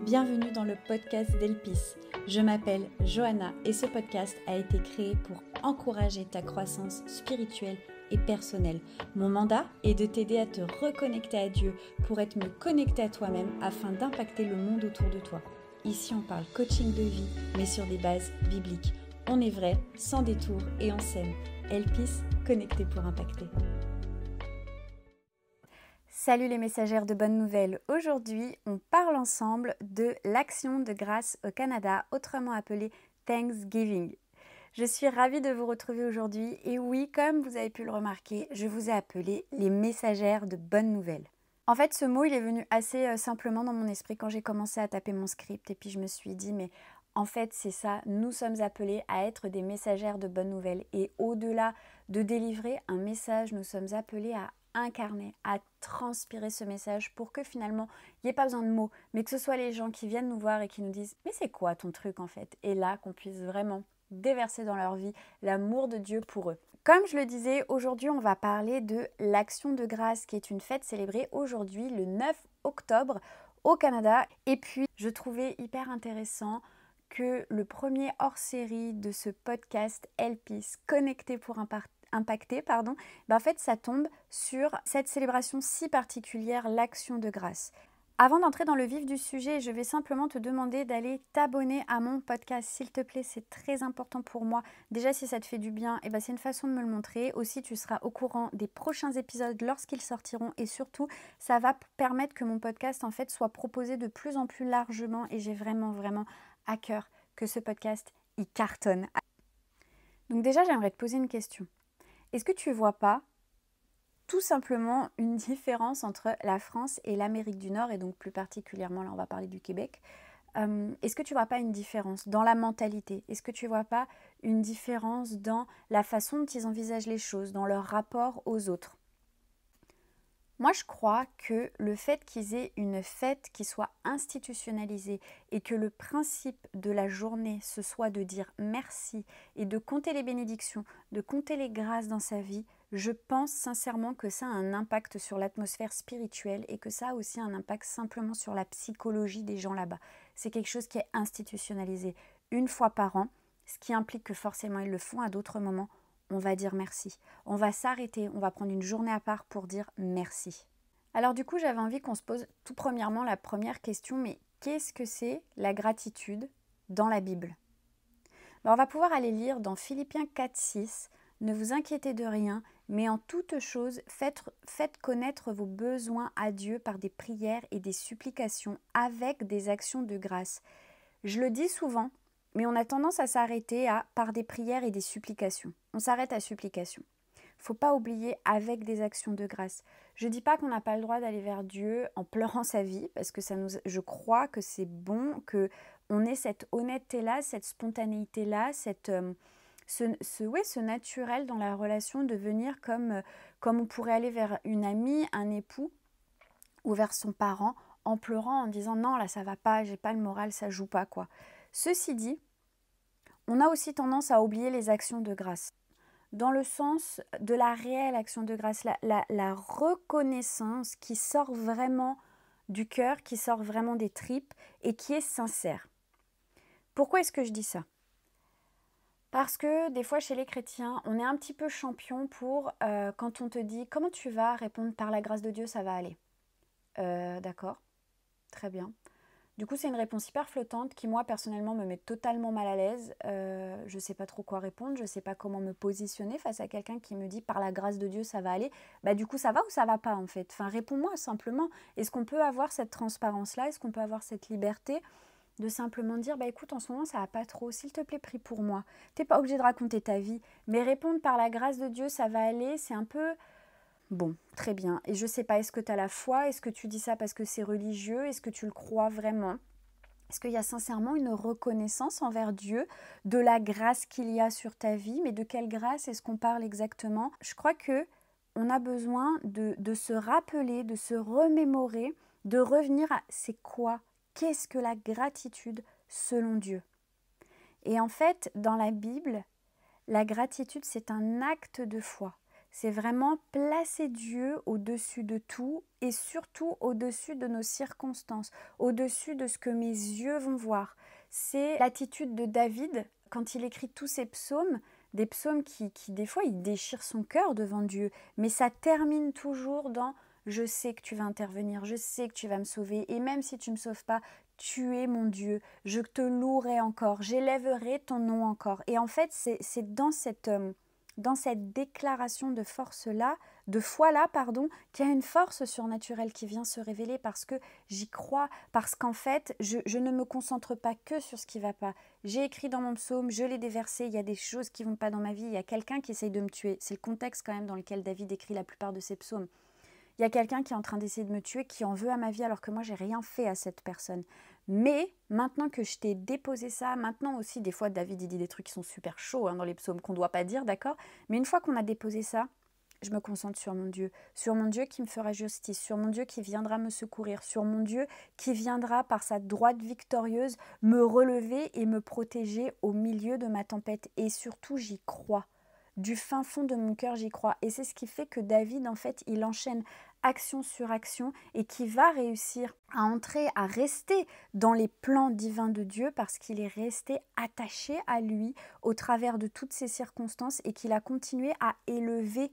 Bienvenue dans le podcast d'Elpis. Je m'appelle Johanna et ce podcast a été créé pour encourager ta croissance spirituelle et personnelle. Mon mandat est de t'aider à te reconnecter à Dieu pour être mieux connecté à toi-même afin d'impacter le monde autour de toi. Ici, on parle coaching de vie, mais sur des bases bibliques. On est vrai, sans détour et on s'aime. Elpis, connecté pour impacter. Salut les messagères de bonnes nouvelles. Aujourd'hui, on parle ensemble de l'Action de grâce au Canada, autrement appelée Thanksgiving. Je suis ravie de vous retrouver aujourd'hui et oui, comme vous avez pu le remarquer, je vous ai appelé les messagères de bonnes nouvelles. En fait, ce mot, il est venu assez simplement dans mon esprit quand j'ai commencé à taper mon script et puis je me suis dit, mais en fait, c'est ça, nous sommes appelés à être des messagères de bonnes nouvelles et au-delà de délivrer un message, nous sommes appelés à incarner, à transpirer ce message pour que finalement, il n'y ait pas besoin de mots, mais que ce soit les gens qui viennent nous voir et qui nous disent « Mais c'est quoi ton truc en fait ?» Et là, qu'on puisse vraiment déverser dans leur vie l'amour de Dieu pour eux. Comme je le disais, aujourd'hui, on va parler de l'Action de grâce, qui est une fête célébrée aujourd'hui, le 9 octobre, au Canada. Et puis, je trouvais hyper intéressant que le premier hors-série de ce podcast Elpis, connecté pour impacter, en fait, ça tombe sur cette célébration si particulière, l'Action de grâce. Avant d'entrer dans le vif du sujet, je vais simplement te demander d'aller t'abonner à mon podcast, s'il te plaît, c'est très important pour moi. Déjà, si ça te fait du bien, c'est une façon de me le montrer. Aussi, tu seras au courant des prochains épisodes lorsqu'ils sortiront et surtout, ça va permettre que mon podcast en fait soit proposé de plus en plus largement et j'ai vraiment à cœur que ce podcast il cartonne. Donc déjà, j'aimerais te poser une question. Est-ce que tu vois pas tout simplement une différence entre la France et l'Amérique du Nord, et donc plus particulièrement, là on va parler du Québec. Est-ce que tu vois pas une différence dans la mentalité? Est-ce que tu vois pas une différence dans la façon dont ils envisagent les choses, dans leur rapport aux autres? Moi, je crois que le fait qu'ils aient une fête qui soit institutionnalisée et que le principe de la journée, ce soit de dire merci et de compter les bénédictions, de compter les grâces dans sa vie, je pense sincèrement que ça a un impact sur l'atmosphère spirituelle et que ça a aussi un impact simplement sur la psychologie des gens là-bas. C'est quelque chose qui est institutionnalisé une fois par an, ce qui implique que forcément ils le font à d'autres moments. On va dire merci. On va s'arrêter, on va prendre une journée à part pour dire merci. Alors du coup, j'avais envie qu'on se pose tout premièrement la première question, mais qu'est-ce que c'est la gratitude dans la Bible? On va pouvoir aller lire dans Philippiens 4,6 « Ne vous inquiétez de rien, mais en toute chose, faites connaître vos besoins à Dieu par des prières et des supplications avec des actions de grâce. » Je le dis souvent, mais on a tendance à s'arrêter par des prières et des supplications. On s'arrête à supplication. Il ne faut pas oublier avec des actions de grâce. Je ne dis pas qu'on n'a pas le droit d'aller vers Dieu en pleurant sa vie, parce que je crois que c'est bon qu'on ait cette honnêteté-là, cette spontanéité-là, ce naturel dans la relation de venir comme on pourrait aller vers une amie, un époux ou vers son parent en pleurant, en disant « Non, là ça va pas, j'ai pas le moral, ça joue pas quoi ». Ceci dit, on a aussi tendance à oublier les actions de grâce. Dans le sens de la réelle action de grâce, la reconnaissance qui sort vraiment du cœur, qui sort vraiment des tripes et qui est sincère. Pourquoi est-ce que je dis ça? Parce que des fois chez les chrétiens, on est un petit peu champion pour quand on te dit « Comment tu vas ?» répondre « Par la grâce de Dieu, ça va aller. » D'accord, très bien. Du coup, c'est une réponse hyper flottante qui, moi, personnellement, me met totalement mal à l'aise. Je ne sais pas trop quoi répondre, je ne sais pas comment me positionner face à quelqu'un qui me dit « par la grâce de Dieu, ça va aller ». Du coup, ça va ou ça va pas, en fait? Enfin, réponds-moi simplement. Est-ce qu'on peut avoir cette transparence-là? Est-ce qu'on peut avoir cette liberté de simplement dire « écoute, en ce moment, ça va pas trop. S'il te plaît, prie pour moi. » Tu n'es pas obligé de raconter ta vie. Mais répondre « par la grâce de Dieu, ça va aller », c'est un peu... Bon, très bien. Et je sais pas, est-ce que tu as la foi? Est-ce que tu dis ça parce que c'est religieux? Est-ce que tu le crois vraiment? Est-ce qu'il y a sincèrement une reconnaissance envers Dieu de la grâce qu'il y a sur ta vie? Mais de quelle grâce est-ce qu'on parle exactement? Je crois que on a besoin de se rappeler, de se remémorer, de revenir à c'est quoi? Qu'est-ce que la gratitude selon Dieu? Et en fait, dans la Bible, la gratitude, c'est un acte de foi. c'est vraiment placer Dieu au-dessus de tout et surtout au-dessus de nos circonstances, au-dessus de ce que mes yeux vont voir. C'est l'attitude de David quand il écrit tous ses psaumes, des psaumes qui des fois, il déchire son cœur devant Dieu, mais ça termine toujours dans « je sais que tu vas intervenir, je sais que tu vas me sauver, et même si tu ne me sauves pas, tu es mon Dieu, je te louerai encore, j'élèverai ton nom encore. » Et en fait, c'est dans cette déclaration de force-là, de foi-là, pardon, qu'il y a une force surnaturelle qui vient se révéler parce que j'y crois, parce qu'en fait, je ne me concentre pas que sur ce qui ne va pas. J'ai écrit dans mon psaume, je l'ai déversé, il y a des choses qui ne vont pas dans ma vie, il y a quelqu'un qui essaye de me tuer. C'est le contexte quand même dans lequel David écrit la plupart de ses psaumes. Il y a quelqu'un qui est en train d'essayer de me tuer, qui en veut à ma vie alors que moi, j'ai rien fait à cette personne. Mais maintenant que je t'ai déposé ça, maintenant aussi, des fois, David, il dit des trucs qui sont super chauds dans les psaumes qu'on ne doit pas dire, d'accord? Mais une fois qu'on a déposé ça, je me concentre sur mon Dieu qui me fera justice, sur mon Dieu qui viendra me secourir, sur mon Dieu qui viendra par sa droite victorieuse me relever et me protéger au milieu de ma tempête. Et surtout, j'y crois. Du fin fond de mon cœur, j'y crois. Et c'est ce qui fait que David, en fait, il enchaîne action sur action et qui va réussir à entrer, à rester dans les plans divins de Dieu parce qu'il est resté attaché à lui au travers de toutes ces circonstances et qu'il a continué à élever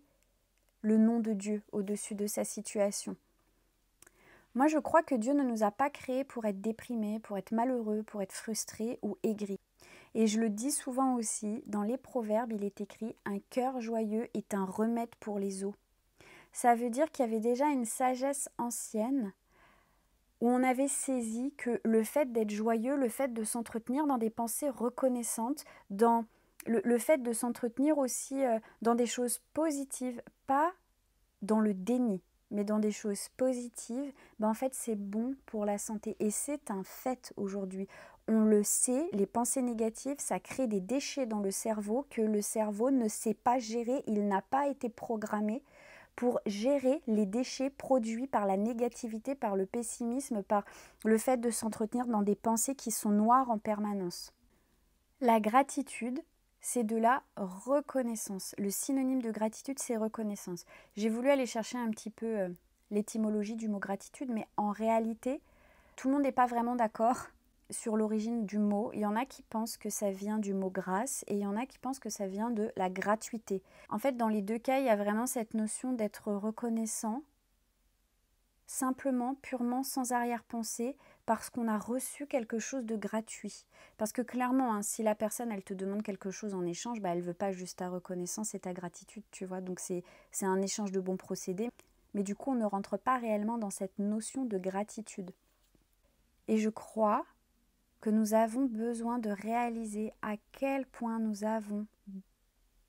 le nom de Dieu au-dessus de sa situation. Moi, je crois que Dieu ne nous a pas créés pour être déprimés, pour être malheureux, pour être frustrés ou aigris. Et je le dis souvent aussi, dans les proverbes, il est écrit « Un cœur joyeux est un remède pour les os ». Ça veut dire qu'il y avait déjà une sagesse ancienne où on avait saisi que le fait d'être joyeux, le fait de s'entretenir dans des pensées reconnaissantes, dans le fait de s'entretenir aussi dans des choses positives, pas dans le déni, mais dans des choses positives, en fait c'est bon pour la santé. Et c'est un fait aujourd'hui. On le sait, les pensées négatives, ça crée des déchets dans le cerveau que le cerveau ne sait pas gérer, il n'a pas été programmé pour gérer les déchets produits par la négativité, par le pessimisme, par le fait de s'entretenir dans des pensées qui sont noires en permanence. La gratitude, c'est de la reconnaissance. Le synonyme de gratitude, c'est reconnaissance. J'ai voulu aller chercher un petit peu l'étymologie du mot gratitude, mais en réalité, tout le monde n'est pas vraiment d'accord sur l'origine du mot. Il y en a qui pensent que ça vient du mot grâce et il y en a qui pensent que ça vient de la gratuité. En fait, dans les deux cas, il y a vraiment cette notion d'être reconnaissant, simplement, purement, sans arrière-pensée, parce qu'on a reçu quelque chose de gratuit. Parce que clairement, si la personne, elle te demande quelque chose en échange, elle ne veut pas juste ta reconnaissance et ta gratitude, tu vois. Donc c'est un échange de bons procédés. Mais du coup, on ne rentre pas réellement dans cette notion de gratitude. Et je crois que nous avons besoin de réaliser à quel point nous avons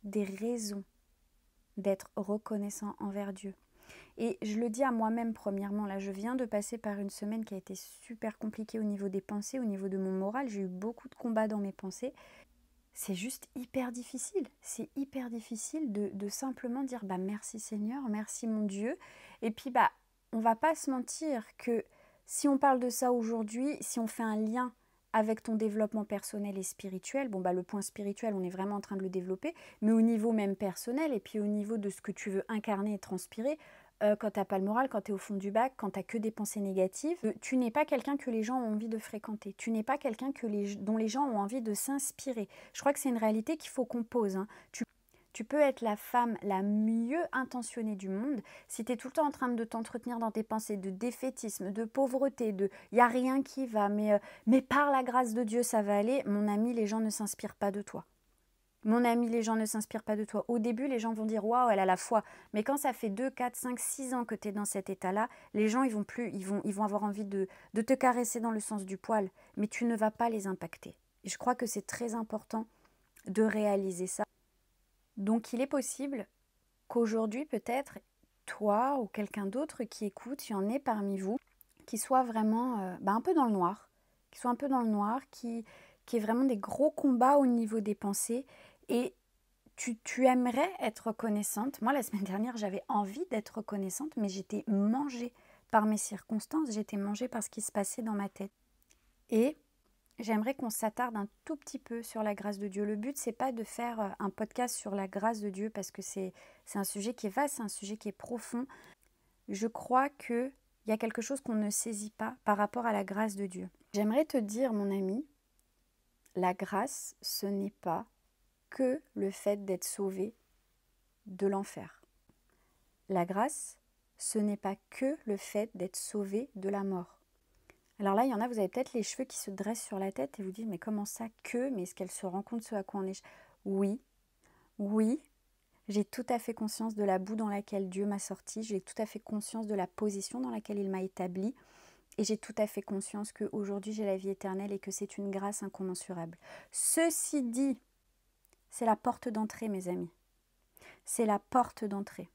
des raisons d'être reconnaissants envers Dieu. Et je le dis à moi-même premièrement, là je viens de passer par une semaine qui a été super compliquée au niveau des pensées, au niveau de mon moral, j'ai eu beaucoup de combats dans mes pensées. C'est juste hyper difficile, c'est hyper difficile de simplement dire merci Seigneur, merci mon Dieu. Et puis on va pas se mentir que si on parle de ça aujourd'hui, si on fait un lien avec ton développement personnel et spirituel, le point spirituel, on est vraiment en train de le développer, mais au niveau même personnel et puis au niveau de ce que tu veux incarner et transpirer, quand tu n'as pas le moral, quand tu es au fond du bac, quand tu n'as que des pensées négatives, tu n'es pas quelqu'un que les gens ont envie de fréquenter. Tu n'es pas quelqu'un dont les gens ont envie de s'inspirer. Je crois que c'est une réalité qu'il faut qu'on pose. Tu peux être la femme la mieux intentionnée du monde. Si tu es tout le temps en train de t'entretenir dans tes pensées de défaitisme, de pauvreté, de « il n'y a rien qui va, mais par la grâce de Dieu, ça va aller », mon ami, les gens ne s'inspirent pas de toi. Mon ami, les gens ne s'inspirent pas de toi. Au début, les gens vont dire « Waouh, elle a la foi ». Mais quand ça fait 2, 4, 5, 6 ans que tu es dans cet état-là, les gens, ils vont avoir envie de te caresser dans le sens du poil. Mais tu ne vas pas les impacter. Et je crois que c'est très important de réaliser ça. Donc, il est possible qu'aujourd'hui, peut-être, toi ou quelqu'un d'autre qui écoute, il y en ait parmi vous, qui soit vraiment un peu dans le noir, qui ait vraiment des gros combats au niveau des pensées. Et tu aimerais être reconnaissante. Moi, la semaine dernière, j'avais envie d'être reconnaissante, mais j'étais mangée par mes circonstances, j'étais mangée par ce qui se passait dans ma tête. Et j'aimerais qu'on s'attarde un tout petit peu sur la grâce de Dieu. Le but, c'est pas de faire un podcast sur la grâce de Dieu parce que c'est un sujet qui est vaste, c'est un sujet qui est profond. Je crois qu'il y a quelque chose qu'on ne saisit pas par rapport à la grâce de Dieu. J'aimerais te dire, mon ami, la grâce, ce n'est pas que le fait d'être sauvé de l'enfer. La grâce, ce n'est pas que le fait d'être sauvé de la mort. Alors là, il y en a, vous avez peut-être les cheveux qui se dressent sur la tête et vous dites, mais comment ça que? Mais est-ce qu'elle se rend compte de ce à quoi on est? Oui, oui, j'ai tout à fait conscience de la boue dans laquelle Dieu m'a sorti, j'ai tout à fait conscience de la position dans laquelle il m'a établi et j'ai tout à fait conscience qu'aujourd'hui j'ai la vie éternelle et que c'est une grâce incommensurable. Ceci dit, c'est la porte d'entrée, mes amis. C'est la porte d'entrée.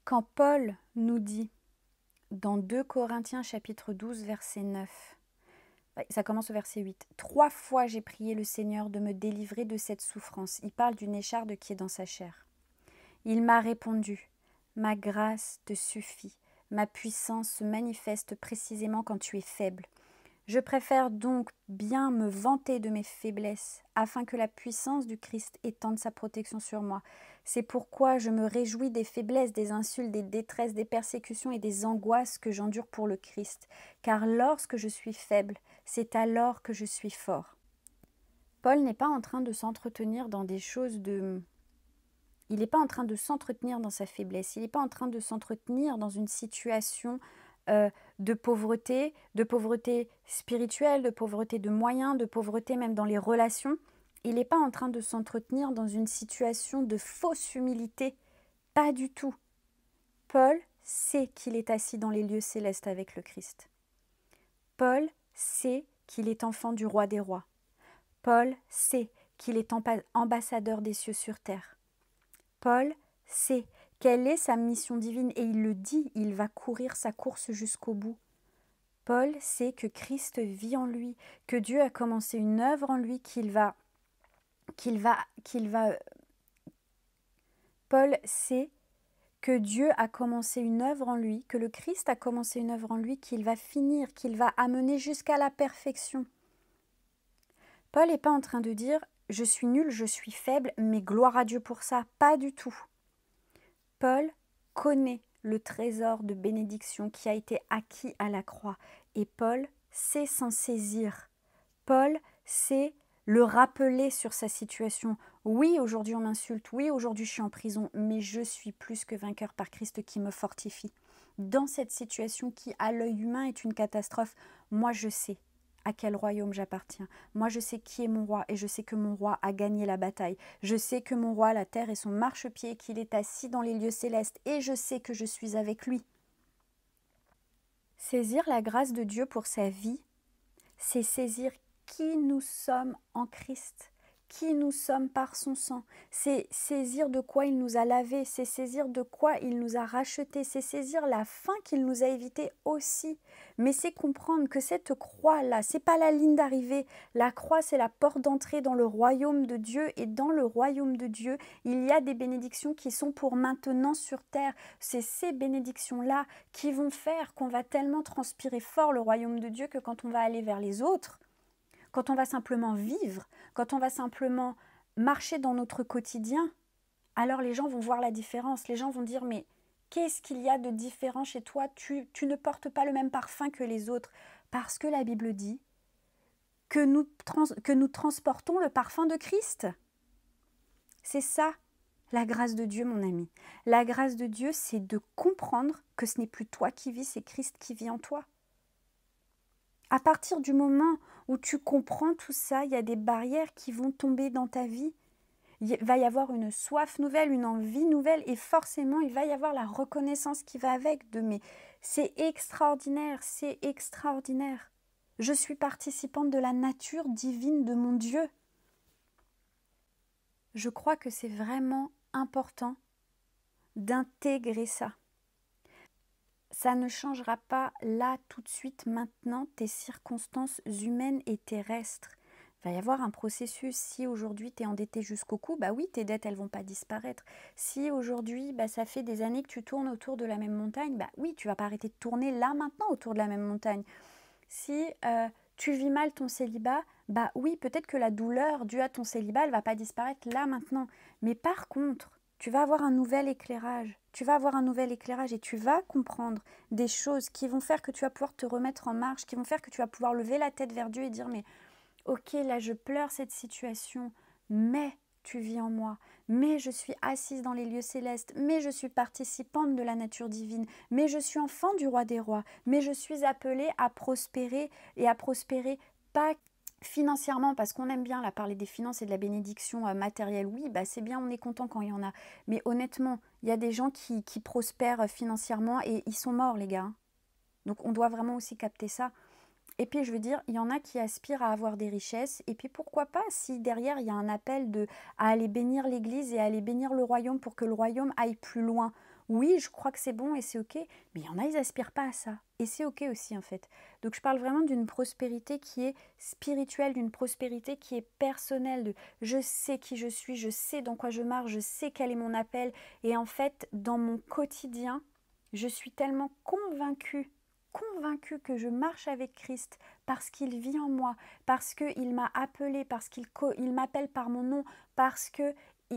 Quand Paul nous dit dans 2 Corinthiens chapitre 12 verset 9, ça commence au verset 8, « 3 fois j'ai prié le Seigneur de me délivrer de cette souffrance. » Il parle d'une écharde qui est dans sa chair. Il m'a répondu, « Ma grâce te suffit, ma puissance se manifeste précisément quand tu es faible. Je préfère donc bien me vanter de mes faiblesses, afin que la puissance du Christ étende sa protection sur moi. C'est pourquoi je me réjouis des faiblesses, des insultes, des détresses, des persécutions et des angoisses que j'endure pour le Christ. Car lorsque je suis faible, c'est alors que je suis fort. » Paul n'est pas en train de s'entretenir dans des choses de... Il n'est pas en train de s'entretenir dans sa faiblesse, il n'est pas en train de s'entretenir dans une situation de pauvreté spirituelle, de pauvreté de moyens, de pauvreté même dans les relations. Il n'est pas en train de s'entretenir dans une situation de fausse humilité, pas du tout. Paul sait qu'il est assis dans les lieux célestes avec le Christ. Paul sait qu'il est enfant du roi des rois. Paul sait qu'il est ambassadeur des cieux sur terre. Paul sait quelle est sa mission divine et il le dit, il va courir sa course jusqu'au bout. Paul sait que Christ vit en lui, que Dieu a commencé une œuvre en lui Paul sait que Dieu a commencé une œuvre en lui, que le Christ a commencé une œuvre en lui, qu'il va finir, qu'il va amener jusqu'à la perfection. Paul n'est pas en train de dire « je suis nul, je suis faible, mais gloire à Dieu pour ça », pas du tout. Paul connaît le trésor de bénédiction qui a été acquis à la croix et Paul sait s'en saisir. Paul sait le rappeler sur sa situation. Oui, aujourd'hui on m'insulte, oui, aujourd'hui je suis en prison, mais je suis plus que vainqueur par Christ qui me fortifie. Dans cette situation qui, à l'œil humain, est une catastrophe, moi je sais à quel royaume j'appartiens. Moi, je sais qui est mon roi et je sais que mon roi a gagné la bataille. Je sais que mon roi, la terre est son marchepied, qu'il est assis dans les lieux célestes et je sais que je suis avec lui. Saisir la grâce de Dieu pour sa vie, c'est saisir qui nous sommes en Christ, qui nous sommes par son sang. C'est saisir de quoi il nous a lavés, c'est saisir de quoi il nous a rachetés, c'est saisir la fin qu'il nous a évitée aussi. Mais c'est comprendre que cette croix-là, c'est pas la ligne d'arrivée. La croix, c'est la porte d'entrée dans le royaume de Dieu. Et dans le royaume de Dieu, il y a des bénédictions qui sont pour maintenant sur terre. C'est ces bénédictions-là qui vont faire qu'on va tellement transpirer fort le royaume de Dieu que quand on va aller vers les autres, quand on va simplement vivre, quand on va simplement marcher dans notre quotidien, alors les gens vont voir la différence. Les gens vont dire, mais qu'est-ce qu'il y a de différent chez toi? Tu ne portes pas le même parfum que les autres. Parce que la Bible dit que nous transportons le parfum de Christ. C'est ça, la grâce de Dieu, mon ami. La grâce de Dieu, c'est de comprendre que ce n'est plus toi qui vis, c'est Christ qui vit en toi. À partir du moment où tu comprends tout ça, il y a des barrières qui vont tomber dans ta vie. Il va y avoir une soif nouvelle, une envie nouvelle et forcément, il va y avoir la reconnaissance qui va avec de mais c'est extraordinaire, c'est extraordinaire. Je suis participante de la nature divine de mon Dieu. Je crois que c'est vraiment important d'intégrer ça. Ça ne changera pas là, tout de suite, maintenant, tes circonstances humaines et terrestres. Il va y avoir un processus. Si aujourd'hui tu es endetté jusqu'au cou, bah oui, tes dettes, elles vont pas disparaître. Si aujourd'hui, ça fait des années que tu tournes autour de la même montagne, bah oui, tu vas pas arrêter de tourner là, maintenant, autour de la même montagne. Si Tu vis mal ton célibat, bah oui, peut-être que la douleur due à ton célibat, elle va pas disparaître là maintenant. Mais par contre, tu vas avoir un nouvel éclairage. Tu vas avoir un nouvel éclairage et tu vas comprendre des choses qui vont faire que tu vas pouvoir te remettre en marche, qui vont faire que tu vas pouvoir lever la tête vers Dieu et dire mais ok, là je pleure cette situation, mais tu vis en moi, mais je suis assise dans les lieux célestes, mais je suis participante de la nature divine, mais je suis enfant du roi des rois, mais je suis appelée à prospérer et à prospérer pas financièrement, parce qu'on aime bien là parler des finances et de la bénédiction matérielle, oui, bah c'est bien, on est content quand il y en a, mais honnêtement, il y a des gens qui prospèrent financièrement et ils sont morts les gars, hein. Donc on doit vraiment aussi capter ça. Et puis je veux dire, il y en a qui aspirent à avoir des richesses, et puis pourquoi pas si derrière il y a un appel à aller bénir l'Église et à aller bénir le royaume pour que le royaume aille plus loin. Oui, je crois que c'est bon et c'est ok, mais il y en a, ils aspirent pas à ça. Et c'est ok aussi en fait. Donc je parle vraiment d'une prospérité qui est spirituelle, d'une prospérité qui est personnelle, de je sais qui je suis, je sais dans quoi je marche, je sais quel est mon appel. Et en fait, dans mon quotidien, je suis tellement convaincue que je marche avec Christ parce qu'il vit en moi, parce qu'il m'a appelé, parce qu'il m'appelle par mon nom, parce que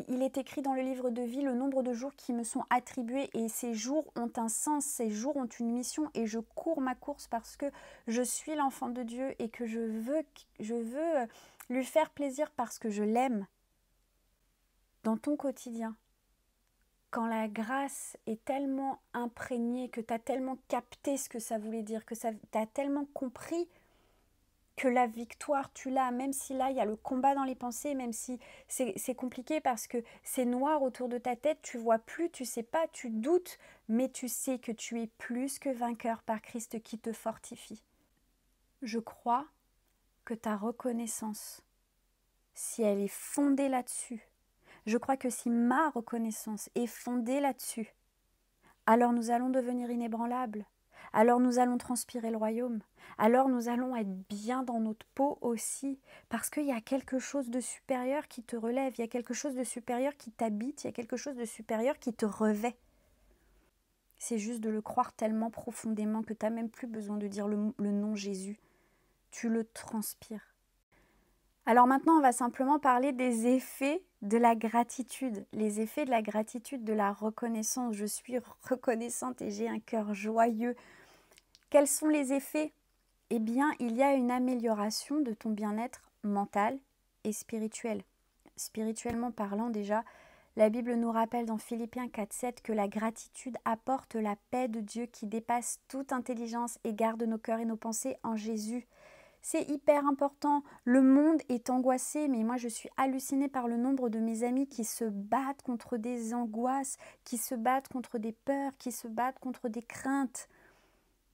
il est écrit dans le livre de vie le nombre de jours qui me sont attribués et ces jours ont un sens, ces jours ont une mission et je cours ma course parce que je suis l'enfant de Dieu et que je veux lui faire plaisir parce que je l'aime. Dans ton quotidien, quand la grâce est tellement imprégnée, que tu as tellement capté ce que ça voulait dire, que tu as tellement compris que la victoire, tu l'as, même si là, il y a le combat dans les pensées, même si c'est compliqué parce que c'est noir autour de ta tête, tu vois plus, tu sais pas, tu doutes, mais tu sais que tu es plus que vainqueur par Christ qui te fortifie. Je crois que ta reconnaissance, si elle est fondée là-dessus, je crois que si ma reconnaissance est fondée là-dessus, alors nous allons devenir inébranlables, alors nous allons transpirer le royaume, alors nous allons être bien dans notre peau aussi, parce qu'il y a quelque chose de supérieur qui te relève, il y a quelque chose de supérieur qui t'habite, il y a quelque chose de supérieur qui te revêt. C'est juste de le croire tellement profondément que tu n'as même plus besoin de dire le nom Jésus, tu le transpires. Alors maintenant, on va simplement parler des effets de la gratitude, les effets de la gratitude, de la reconnaissance. Je suis reconnaissante et j'ai un cœur joyeux. Quels sont les effets? Eh bien, il y a une amélioration de ton bien-être mental et spirituel. Spirituellement parlant déjà, la Bible nous rappelle dans Philippiens 4,7 que la gratitude apporte la paix de Dieu qui dépasse toute intelligence et garde nos cœurs et nos pensées en Jésus. C'est hyper important. Le monde est angoissé, mais moi je suis hallucinée par le nombre de mes amis qui se battent contre des angoisses, qui se battent contre des peurs, qui se battent contre des craintes.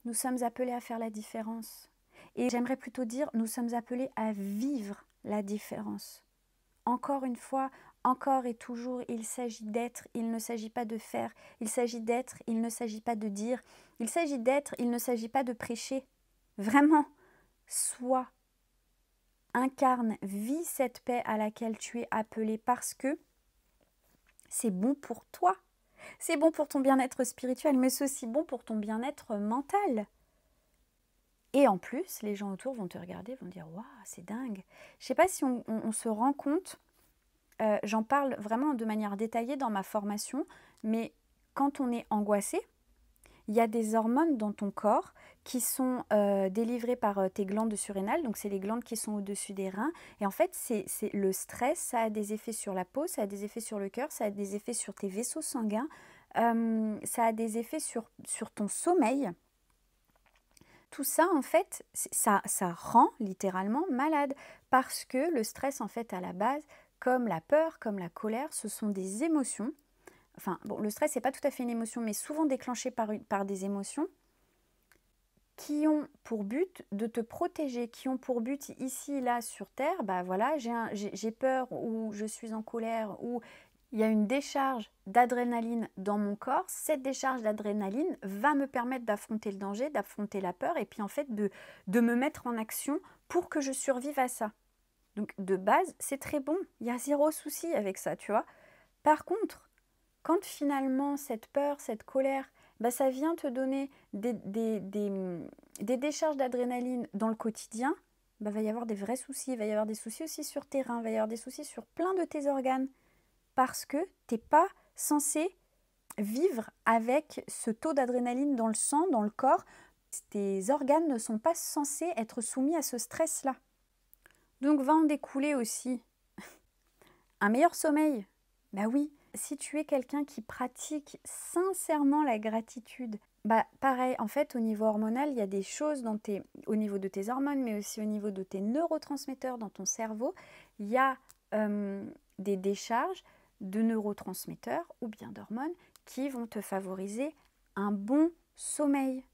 Nous sommes appelés à faire la différence. Et j'aimerais plutôt dire, nous sommes appelés à vivre la différence. Encore une fois, encore et toujours, il s'agit d'être, il ne s'agit pas de faire. Il s'agit d'être, il ne s'agit pas de dire. Il s'agit d'être, il ne s'agit pas de prêcher. Vraiment. Sois, incarne, vis cette paix à laquelle tu es appelé parce que c'est bon pour toi. C'est bon pour ton bien-être spirituel, mais c'est aussi bon pour ton bien-être mental. Et en plus, les gens autour vont te regarder, vont dire « Waouh, c'est dingue !» Je ne sais pas si on se rend compte, j'en parle vraiment de manière détaillée dans ma formation, mais quand on est angoissé, il y a des hormones dans ton corps qui sont délivrées par tes glandes surrénales, donc c'est les glandes qui sont au-dessus des reins. Et en fait, c'est le stress, ça a des effets sur la peau, ça a des effets sur le cœur, ça a des effets sur tes vaisseaux sanguins, ça a des effets sur ton sommeil. Tout ça, en fait, ça rend littéralement malade parce que le stress, en fait, à la base, comme la peur, comme la colère, ce sont des émotions. Enfin, bon, le stress, c'est pas tout à fait une émotion, mais souvent déclenché par des émotions qui ont pour but de te protéger, qui ont pour but ici, là, sur Terre, bah voilà, j'ai peur ou je suis en colère ou il y a une décharge d'adrénaline dans mon corps. Cette décharge d'adrénaline va me permettre d'affronter le danger, d'affronter la peur et puis en fait de me mettre en action pour que je survive à ça. Donc de base, c'est très bon, il y a zéro souci avec ça, tu vois. Par contre, quand finalement cette peur, cette colère, bah, ça vient te donner des décharges d'adrénaline dans le quotidien, bah, va y avoir des vrais soucis. Il va y avoir des soucis aussi sur tes reins, il va y avoir des soucis sur plein de tes organes. Parce que tu n'es pas censé vivre avec ce taux d'adrénaline dans le sang, dans le corps. Tes organes ne sont pas censés être soumis à ce stress-là. Donc va en découler aussi un meilleur sommeil. Bah oui, si tu es quelqu'un qui pratique sincèrement la gratitude, bah pareil, en fait, au niveau hormonal, il y a des choses au niveau de tes hormones, mais aussi au niveau de tes neurotransmetteurs dans ton cerveau, il y a des décharges de neurotransmetteurs ou bien d'hormones qui vont te favoriser un bon sommeil.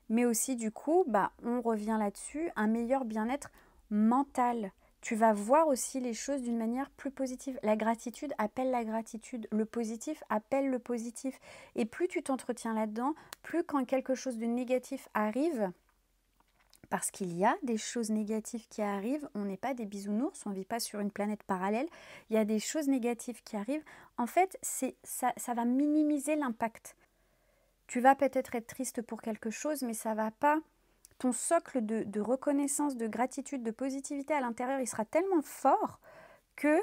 Mais aussi, du coup, bah, on revient là-dessus, un meilleur bien-être mental. Tu vas voir aussi les choses d'une manière plus positive. La gratitude appelle la gratitude, le positif appelle le positif. Et plus tu t'entretiens là-dedans, plus quand quelque chose de négatif arrive, parce qu'il y a des choses négatives qui arrivent, on n'est pas des bisounours, on ne vit pas sur une planète parallèle, il y a des choses négatives qui arrivent, en fait, ça va minimiser l'impact. Tu vas peut-être être triste pour quelque chose, mais ça va pas. Ton socle de reconnaissance, de gratitude, de positivité à l'intérieur, il sera tellement fort que,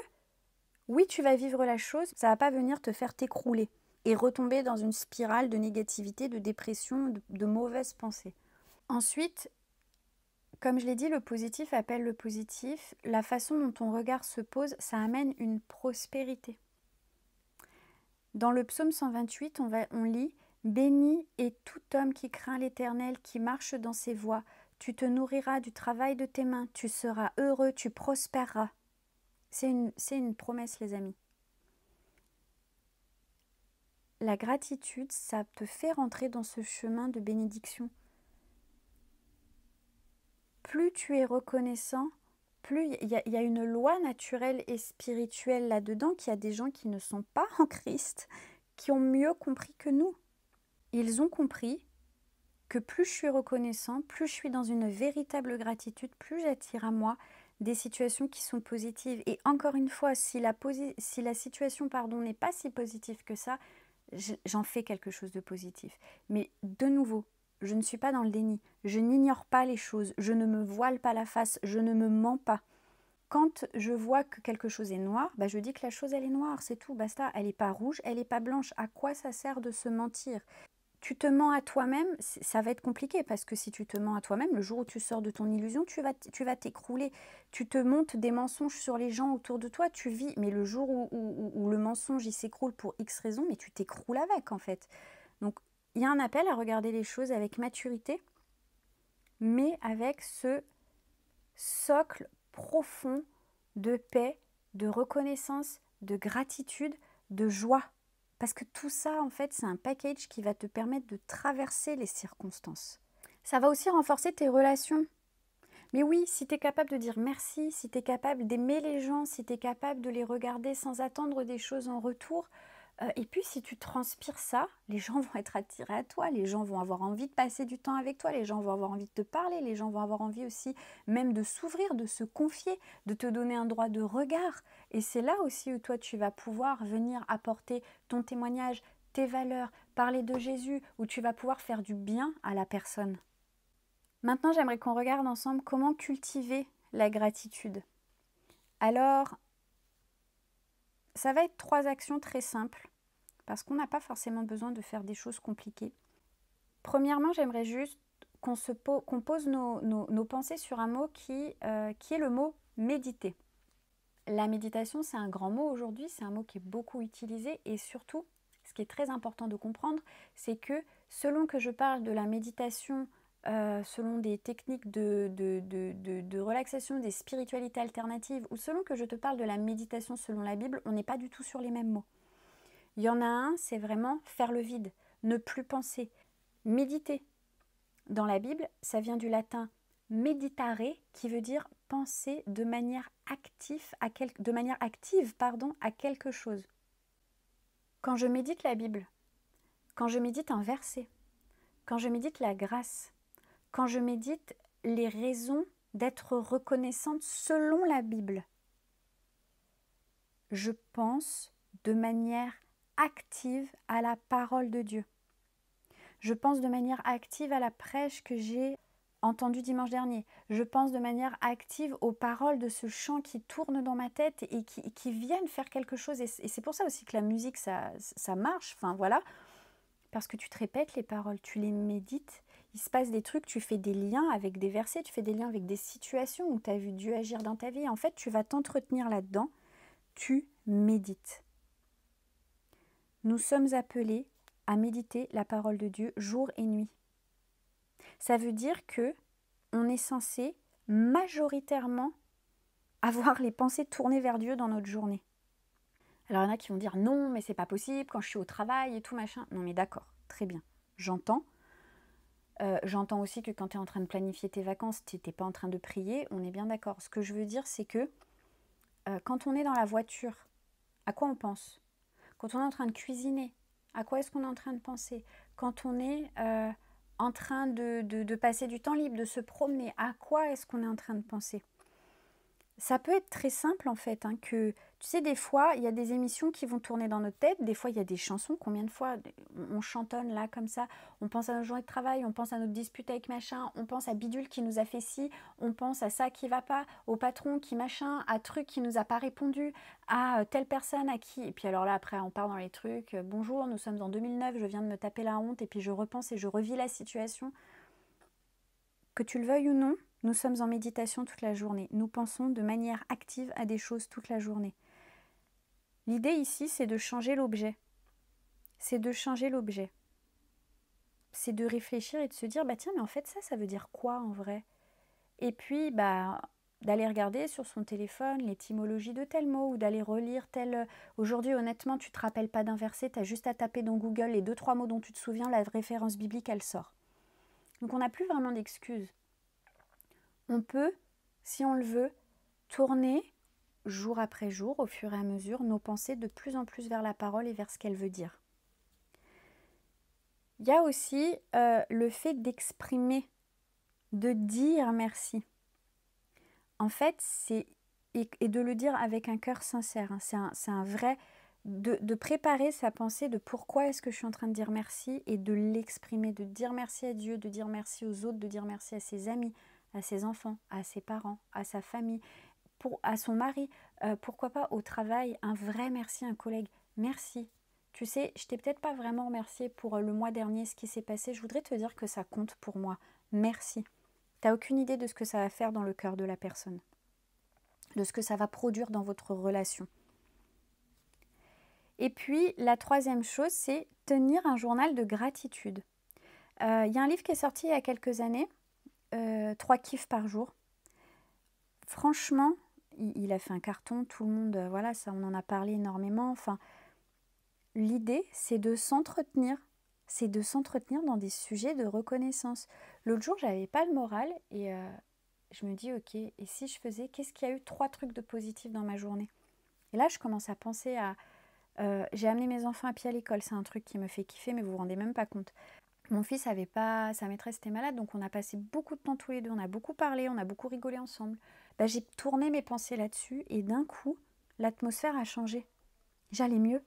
oui, tu vas vivre la chose, ça va pas venir te faire t'écrouler et retomber dans une spirale de négativité, de dépression, de mauvaises pensées. Ensuite, comme je l'ai dit, le positif appelle le positif. La façon dont ton regard se pose, ça amène une prospérité. Dans le psaume 128, on lit « Béni est tout homme qui craint l'Éternel, qui marche dans ses voies. Tu te nourriras du travail de tes mains, tu seras heureux, tu prospéreras. » C'est une promesse, les amis. La gratitude, ça te fait rentrer dans ce chemin de bénédiction. Plus tu es reconnaissant, plus il y a une loi naturelle et spirituelle là-dedans, qu'il y a des gens qui ne sont pas en Christ, qui ont mieux compris que nous. Ils ont compris que plus je suis reconnaissant, plus je suis dans une véritable gratitude, plus j'attire à moi des situations qui sont positives. Et encore une fois, si la situation n'est pas si positive que ça, j'en fais quelque chose de positif. Mais de nouveau, je ne suis pas dans le déni. Je n'ignore pas les choses. Je ne me voile pas la face. Je ne me mens pas. Quand je vois que quelque chose est noir, bah je dis que la chose, elle est noire. C'est tout, basta. Elle n'est pas rouge, elle n'est pas blanche. À quoi ça sert de se mentir ? Tu te mens à toi-même, ça va être compliqué parce que si tu te mens à toi-même, le jour où tu sors de ton illusion, tu vas t'écrouler. Tu te montes des mensonges sur les gens autour de toi, tu vis. Mais le jour où le mensonge il s'écroule pour X raison, mais tu t'écroules avec en fait. Donc il y a un appel à regarder les choses avec maturité, mais avec ce socle profond de paix, de reconnaissance, de gratitude, de joie. Parce que tout ça, en fait, c'est un package qui va te permettre de traverser les circonstances. Ça va aussi renforcer tes relations. Mais oui, si tu es capable de dire merci, si tu es capable d'aimer les gens, si tu es capable de les regarder sans attendre des choses en retour, et puis si tu transpires ça, les gens vont être attirés à toi, les gens vont avoir envie de passer du temps avec toi, les gens vont avoir envie de te parler, les gens vont avoir envie aussi même de s'ouvrir, de se confier, de te donner un droit de regard. Et c'est là aussi où toi tu vas pouvoir venir apporter ton témoignage, tes valeurs, parler de Jésus, où tu vas pouvoir faire du bien à la personne. Maintenant, j'aimerais qu'on regarde ensemble comment cultiver la gratitude. Alors, ça va être 3 actions très simples, parce qu'on n'a pas forcément besoin de faire des choses compliquées. Premièrement, j'aimerais juste qu'on pose nos pensées sur un mot qui est le mot méditer. La méditation, c'est un grand mot aujourd'hui, c'est un mot qui est beaucoup utilisé et surtout, ce qui est très important de comprendre, c'est que selon que je parle de la méditation, selon des techniques de relaxation, des spiritualités alternatives, ou selon que je te parle de la méditation selon la Bible, on n'est pas du tout sur les mêmes mots. Il y en a un, c'est vraiment faire le vide, ne plus penser, méditer. Dans la Bible, ça vient du latin meditare, qui veut dire penser de manière active à quelque chose. Quand je médite la Bible, quand je médite un verset, quand je médite la grâce, quand je médite les raisons d'être reconnaissante selon la Bible, je pense de manière active à la parole de Dieu. Je pense de manière active à la prêche que j'ai entendu dimanche dernier. Je pense de manière active aux paroles de ce chant qui tourne dans ma tête et qui viennent faire quelque chose. Et c'est pour ça aussi que la musique, ça marche. Enfin, voilà. Parce que tu te répètes les paroles, tu les médites. Il se passe des trucs, tu fais des liens avec des versets, tu fais des liens avec des situations où tu as vu Dieu agir dans ta vie. En fait, tu vas t'entretenir là-dedans. Tu médites. Nous sommes appelés à méditer la parole de Dieu jour et nuit. Ça veut dire que on est censé majoritairement avoir les pensées tournées vers Dieu dans notre journée. Alors il y en a qui vont dire non, mais c'est pas possible quand je suis au travail et tout machin. Non mais d'accord, très bien, j'entends. J'entends aussi que quand tu es en train de planifier tes vacances, tu n'es pas en train de prier, on est bien d'accord. Ce que je veux dire, c'est que quand on est dans la voiture, à quoi on pense? Quand on est en train de cuisiner, à quoi est-ce qu'on est en train de penser? Quand on est en train de passer du temps libre, de se promener, à quoi est-ce qu'on est en train de penser? Ça peut être très simple en fait, hein, que tu sais, des fois, il y a des émissions qui vont tourner dans notre tête, des fois, il y a des chansons, combien de fois on chantonne là comme ça, on pense à notre journée de travail, on pense à notre dispute avec machin, on pense à Bidule qui nous a fait ci, on pense à ça qui va pas, au patron qui machin, à truc qui nous a pas répondu, à telle personne à qui, et puis alors là après on part dans les trucs, bonjour, nous sommes en 2009, je viens de me taper la honte, et puis je repense et je revis la situation. Que tu le veuilles ou non, nous sommes en méditation toute la journée. Nous pensons de manière active à des choses toute la journée. L'idée ici, c'est de changer l'objet. C'est de changer l'objet. C'est de réfléchir et de se dire, bah tiens, mais en fait ça veut dire quoi en vrai? Et puis, d'aller regarder sur son téléphone l'étymologie de tel mot ou d'aller relire tel... Aujourd'hui, honnêtement, tu ne te rappelles pas d'un verset, tu as juste à taper dans Google les 2-3 mots dont tu te souviens, la référence biblique, elle sort. Donc on n'a plus vraiment d'excuses. On peut, si on le veut, tourner jour après jour, au fur et à mesure, nos pensées de plus en plus vers la parole et vers ce qu'elle veut dire. Il y a aussi le fait d'exprimer, de dire merci. En fait, et de le dire avec un cœur sincère. Hein, c'est un vrai... De préparer sa pensée de pourquoi est-ce que je suis en train de dire merci et de l'exprimer, de dire merci à Dieu, de dire merci aux autres, de dire merci à ses amis, à ses enfants, à ses parents, à sa famille, à son mari, pourquoi pas au travail, un vrai merci à un collègue. Merci. Tu sais, je t'ai peut-être pas vraiment remercié pour le mois dernier, ce qui s'est passé. Je voudrais te dire que ça compte pour moi. Merci. Tu n'as aucune idée de ce que ça va faire dans le cœur de la personne, de ce que ça va produire dans votre relation. Et puis, la troisième chose, c'est tenir un journal de gratitude. Il y a un livre qui est sorti il y a quelques années, 3 kiffs par jour. Franchement, il a fait un carton, tout le monde, voilà, ça, on en a parlé énormément. Enfin, l'idée, c'est de s'entretenir. C'est de s'entretenir dans des sujets de reconnaissance. L'autre jour, j'avais pas le moral et je me dis, ok, et si je faisais, qu'est-ce qu'il y a eu 3 trucs de positif dans ma journée? Et là, je commence à penser à... j'ai amené mes enfants à pied à l'école, c'est un truc qui me fait kiffer, mais vous vous rendez même pas compte. Mon fils avait pas, sa maîtresse était malade, donc on a passé beaucoup de temps tous les deux, on a beaucoup parlé, on a beaucoup rigolé ensemble. J'ai tourné mes pensées là-dessus et d'un coup, l'atmosphère a changé. J'allais mieux.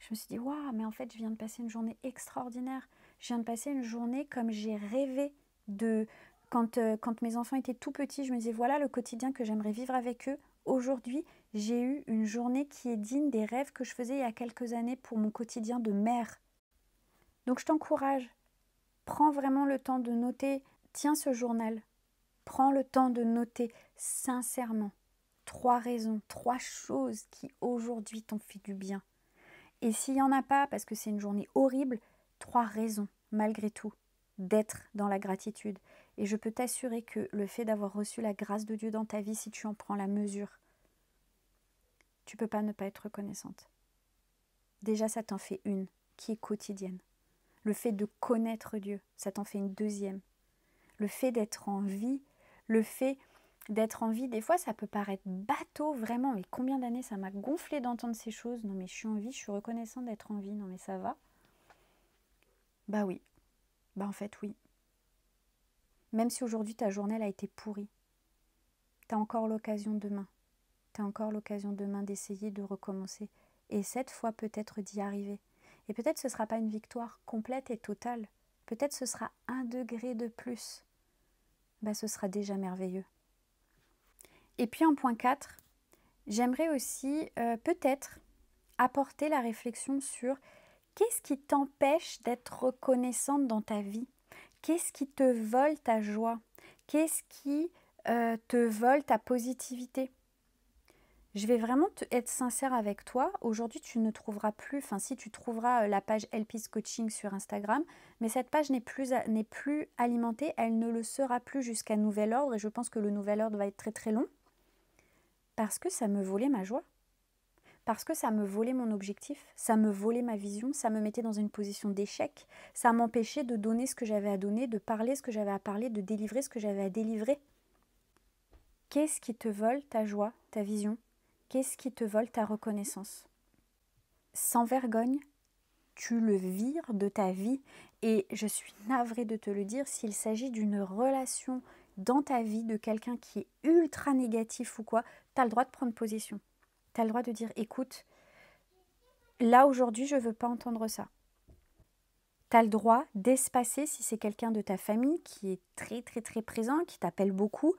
Je me suis dit, waouh, mais en fait, je viens de passer une journée extraordinaire. Je viens de passer une journée comme j'ai rêvé de... Quand mes enfants étaient tout petits, je me disais, voilà le quotidien que j'aimerais vivre avec eux. Aujourd'hui, j'ai eu une journée qui est digne des rêves que je faisais il y a quelques années pour mon quotidien de mère. Donc je t'encourage, prends vraiment le temps de noter, tiens ce journal, prends le temps de noter sincèrement 3 raisons, 3 choses qui aujourd'hui t'ont fait du bien. Et s'il n'y en a pas, parce que c'est une journée horrible, 3 raisons, malgré tout, d'être dans la gratitude. Et je peux t'assurer que le fait d'avoir reçu la grâce de Dieu dans ta vie, si tu en prends la mesure, tu ne peux pas ne pas être reconnaissante. Déjà, ça t'en fait une, qui est quotidienne. Le fait de connaître Dieu, ça t'en fait une deuxième. Le fait d'être en vie, le fait d'être en vie, des fois ça peut paraître bateau vraiment, mais combien d'années ça m'a gonflé d'entendre ces choses. Non mais je suis en vie, je suis reconnaissante d'être en vie, non mais ça va. Bah oui, en fait oui. Même si aujourd'hui ta journée elle a été pourrie, t'as encore l'occasion demain. T'as encore l'occasion demain d'essayer de recommencer. Et cette fois peut-être d'y arriver. Et peut-être ce ne sera pas une victoire complète et totale. Peut-être ce sera 1 degré de plus. ce sera déjà merveilleux. Et puis en point 4, j'aimerais aussi peut-être apporter la réflexion sur qu'est-ce qui t'empêche d'être reconnaissante dans ta vie? Qu'est-ce qui te vole ta joie? Qu'est-ce qui te vole ta positivité? Je vais vraiment être sincère avec toi. Aujourd'hui, tu ne trouveras plus, si tu trouveras la page Elpis Coaching sur Instagram, mais cette page n'est plus alimentée, elle ne le sera plus jusqu'à nouvel ordre, et je pense que le nouvel ordre va être très très long, parce que ça me volait ma joie. Parce que ça me volait mon objectif, ça me volait ma vision, ça me mettait dans une position d'échec, ça m'empêchait de donner ce que j'avais à donner, de parler ce que j'avais à parler, de délivrer ce que j'avais à délivrer. Qu'est-ce qui te vole ta joie, ta vision? Qu'est-ce qui te vole ta reconnaissance? Sans vergogne, tu le vires de ta vie, et je suis navrée de te le dire, s'il s'agit d'une relation dans ta vie de quelqu'un qui est ultra négatif ou quoi, tu as le droit de prendre position. Tu as le droit de dire, écoute, là aujourd'hui, je ne veux pas entendre ça. Tu as le droit d'espacer si c'est quelqu'un de ta famille qui est très très très présent, qui t'appelle beaucoup.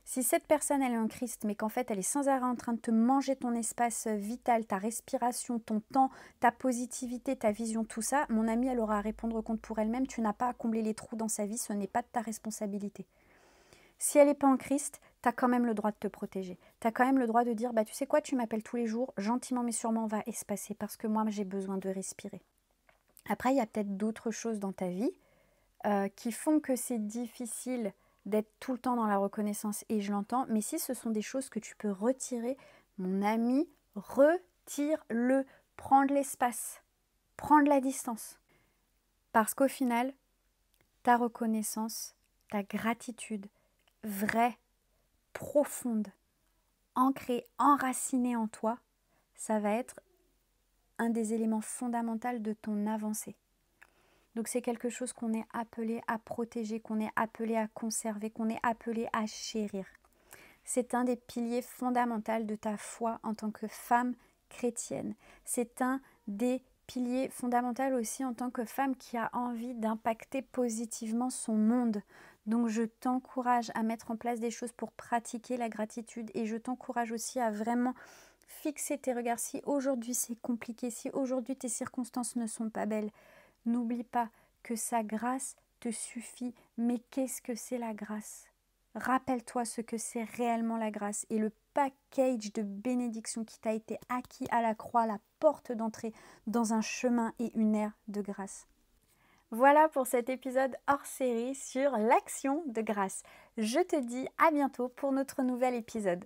Si cette personne, elle est en Christ, mais qu'en fait, elle est sans arrêt en train de te manger ton espace vital, ta respiration, ton temps, ta positivité, ta vision, tout ça, mon amie, elle aura à répondre compte pour elle-même. Tu n'as pas à combler les trous dans sa vie, ce n'est pas de ta responsabilité. Si elle n'est pas en Christ, tu as quand même le droit de te protéger. Tu as quand même le droit de dire, tu sais quoi, tu m'appelles tous les jours, gentiment mais sûrement on va espacer parce que moi j'ai besoin de respirer. Après, il y a peut-être d'autres choses dans ta vie qui font que c'est difficile d'être tout le temps dans la reconnaissance, et je l'entends, mais si ce sont des choses que tu peux retirer, mon ami, retire-le, prends de l'espace, prends de la distance. Parce qu'au final, ta reconnaissance, ta gratitude, vraie, profonde, ancrée, enracinée en toi, ça va être un des éléments fondamentaux de ton avancée. Donc c'est quelque chose qu'on est appelé à protéger, qu'on est appelé à conserver, qu'on est appelé à chérir. C'est un des piliers fondamentaux de ta foi en tant que femme chrétienne. C'est un des pilier fondamental aussi en tant que femme qui a envie d'impacter positivement son monde. Donc je t'encourage à mettre en place des choses pour pratiquer la gratitude, et je t'encourage aussi à vraiment fixer tes regards. Si aujourd'hui c'est compliqué, si aujourd'hui tes circonstances ne sont pas belles, n'oublie pas que sa grâce te suffit. Mais qu'est-ce que c'est la grâce ? Rappelle-toi ce que c'est réellement la grâce et le package de bénédiction qui t'a été acquis à la croix, la porte d'entrée dans un chemin et une ère de grâce. Voilà pour cet épisode hors série sur l'action de grâce. Je te dis à bientôt pour notre nouvel épisode.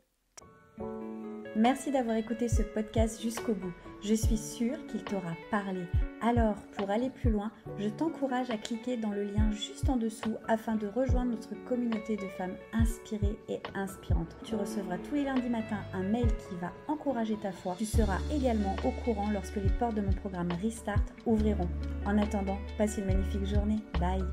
Merci d'avoir écouté ce podcast jusqu'au bout. Je suis sûre qu'il t'aura parlé. Alors, pour aller plus loin, je t'encourage à cliquer dans le lien juste en dessous afin de rejoindre notre communauté de femmes inspirées et inspirantes. Tu recevras tous les lundis matins un mail qui va encourager ta foi. Tu seras également au courant lorsque les portes de mon programme Restart ouvriront. En attendant, passe une magnifique journée. Bye!